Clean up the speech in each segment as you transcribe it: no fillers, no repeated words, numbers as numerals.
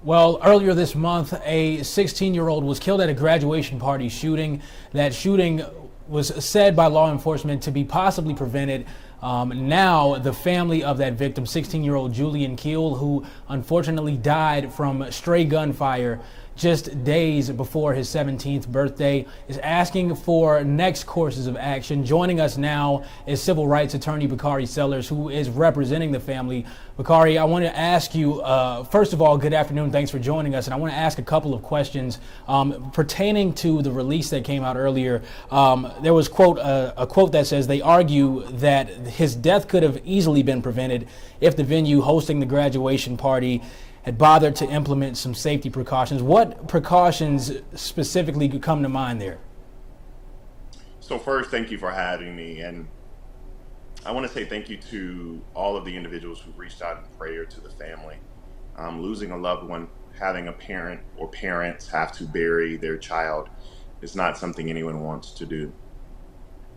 Well, earlier this month, a 16-year-old was killed at a graduation party shooting. That shooting was said by law enforcement to be possibly prevented. Now, the family of that victim, 16-year-old Julian Keel, who unfortunately died from stray gunfire just days before his 17th birthday, is asking for next courses of action. Joining us now is civil rights attorney Bakari Sellers, who is representing the family. Bakari, I want to ask you, first of all, good afternoon. Thanks for joining us. And I want to ask a couple of questions pertaining to the release that came out earlier. There was a quote that says they argue that his death could have easily been prevented if the venue hosting the graduation party had bothered to implement some safety precautions. What precautions specifically could come to mind there? So first, thank you for having me. And I want to say thank you to all of the individuals who reached out in prayer to the family. Losing a loved one, having a parent or parents have to bury their child is not something anyone wants to do.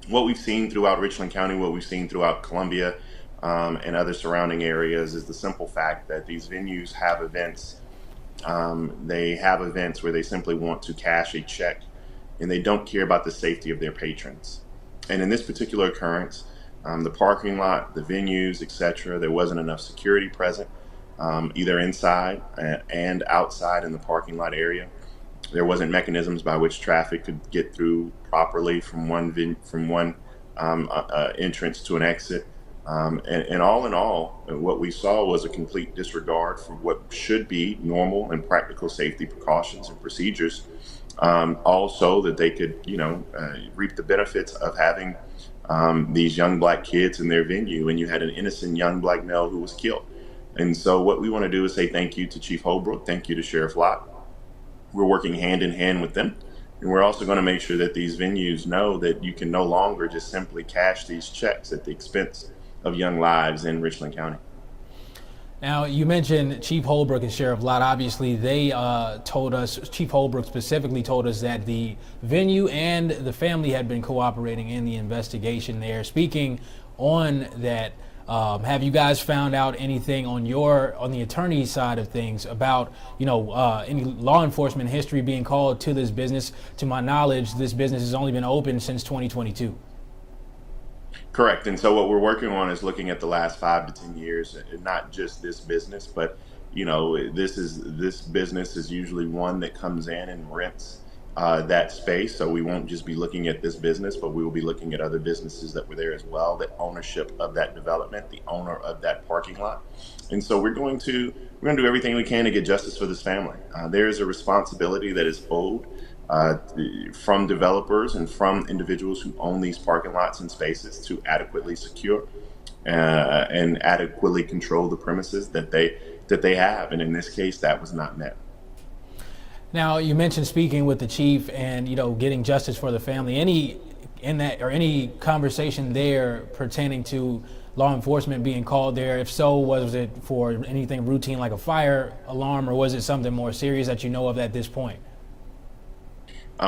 What we've seen throughout Richland County, what we've seen throughout Columbia, and other surrounding areas is the simple fact that these venues have events. They have events where they simply want to cash a check and they don't care about the safety of their patrons. And in this particular occurrence, the parking lot, the venues, etc., there wasn't enough security present, either inside and outside in the parking lot area. There wasn't mechanisms by which traffic could get through properly from one entrance to an exit. And all in all, what we saw was a complete disregard for what should be normal and practical safety precautions and procedures. Also, that they could, reap the benefits of having these young black kids in their venue, and you had an innocent young black male who was killed. And so what we want to do is say thank you to Chief Holbrook, thank you to Sheriff Lott. We're working hand in hand with them. And we're also going to make sure that these venues know that you can no longer just simply cash these checks at the expense of young lives in Richland County. Now, you mentioned Chief Holbrook and Sheriff Lott. Obviously, they told us, Chief Holbrook specifically told us that the venue and the family had been cooperating in the investigation there. Speaking on that, have you guys found out anything on the attorney's side of things about, any law enforcement history being called to this business? To my knowledge, this business has only been open since 2022. Correct. And so what we're working on is looking at the last 5 to 10 years, and not just this business, but this business is usually one that comes in and rents that space. So we won't just be looking at this business, but we will be looking at other businesses that were there as well, that ownership of that development, the owner of that parking lot. And so we're going to do everything we can to get justice for this family. There is a responsibility that is owed from developers and from individuals who own these parking lots and spaces to adequately secure and adequately control the premises that they have. And in this case, that was not met. Now, you mentioned speaking with the chief and, getting justice for the family. Any conversation there pertaining to law enforcement being called there? If so, was it for anything routine like a fire alarm, or was it something more serious that you know of at this point?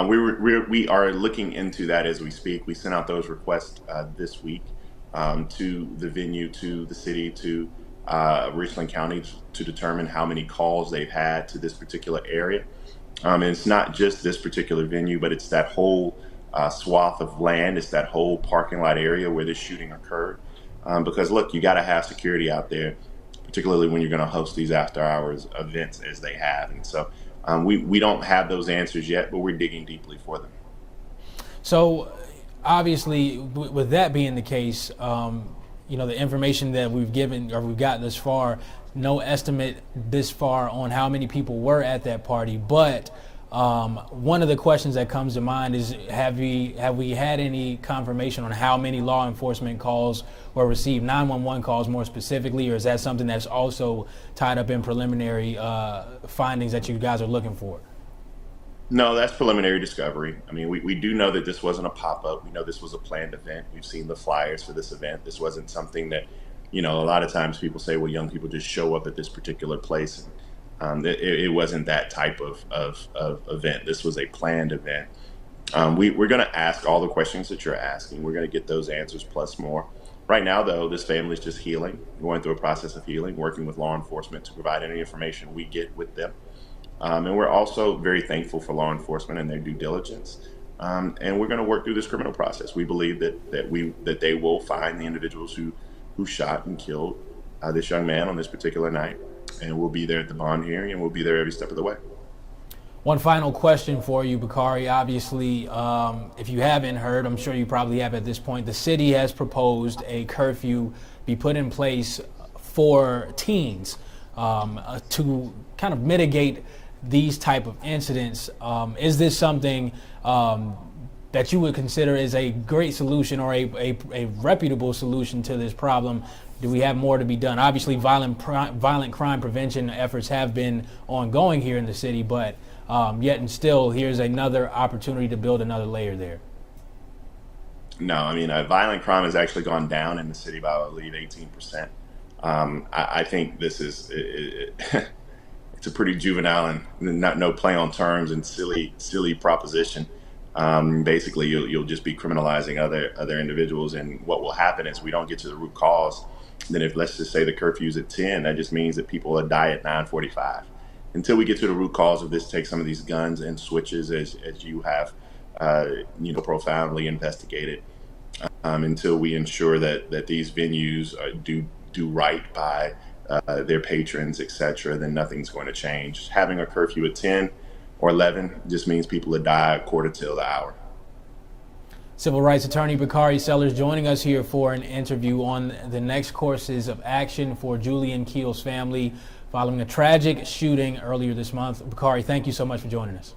We are looking into that as we speak. We sent out those requests this week to the venue, to the city, to Richland County to determine how many calls they've had to this particular area. And it's not just this particular venue, but it's that whole swath of land. It's that whole parking lot area where this shooting occurred. Because look, you got to have security out there, particularly when you're going to host these after hours events as they have. And so we don't have those answers yet, but we're digging deeply for them. So obviously, with that being the case, the information that we've gotten this far, no estimate this far on how many people were at that party. But one of the questions that comes to mind is, have we had any confirmation on how many law enforcement calls were received, 911 calls more specifically, or is that something that's also tied up in preliminary findings that you guys are looking for? No, that's preliminary discovery. I mean, we do know that this wasn't a pop-up. We know this was a planned event. We've seen the flyers for this event. This wasn't something that, a lot of times people say, well, young people just show up at this particular place. And it wasn't that type of event. This was a planned event. We're going to ask all the questions that you're asking. We're going to get those answers plus more. Right now, though, this family is just healing, going through a process of healing, working with law enforcement to provide any information we get with them. And we're also very thankful for law enforcement and their due diligence. And we're going to work through this criminal process. We believe that they will find the individuals who shot and killed this young man on this particular night, and we'll be there at the bond hearing, and we'll be there every step of the way. One final question for you, Bakari. Obviously, if you haven't heard, I'm sure you probably have at this point, the city has proposed a curfew be put in place for teens to kind of mitigate these type of incidents. Is this something that you would consider as a great solution or a reputable solution to this problem? Do we have more to be done? Obviously, violent crime prevention efforts have been ongoing here in the city, but yet and still, here's another opportunity to build another layer there. No, I mean, violent crime has actually gone down in the city by, I believe, 18%. I think this is it's a pretty juvenile and no play on terms and silly proposition. Basically, you'll just be criminalizing other individuals, and what will happen is we don't get to the root cause. Then, if let's just say the curfew's at 10, that just means that people will die at 9:45. Until we get to the root cause of this, take some of these guns and switches, as you have, profoundly investigated, until we ensure that these venues do right by their patrons, etc., then nothing's going to change. Having a curfew at 10 or 11 just means people will die a quarter till the hour. Civil rights attorney Bakari Sellers joining us here for an interview on the next courses of action for Julian Keel's family following a tragic shooting earlier this month. Bakari, thank you so much for joining us.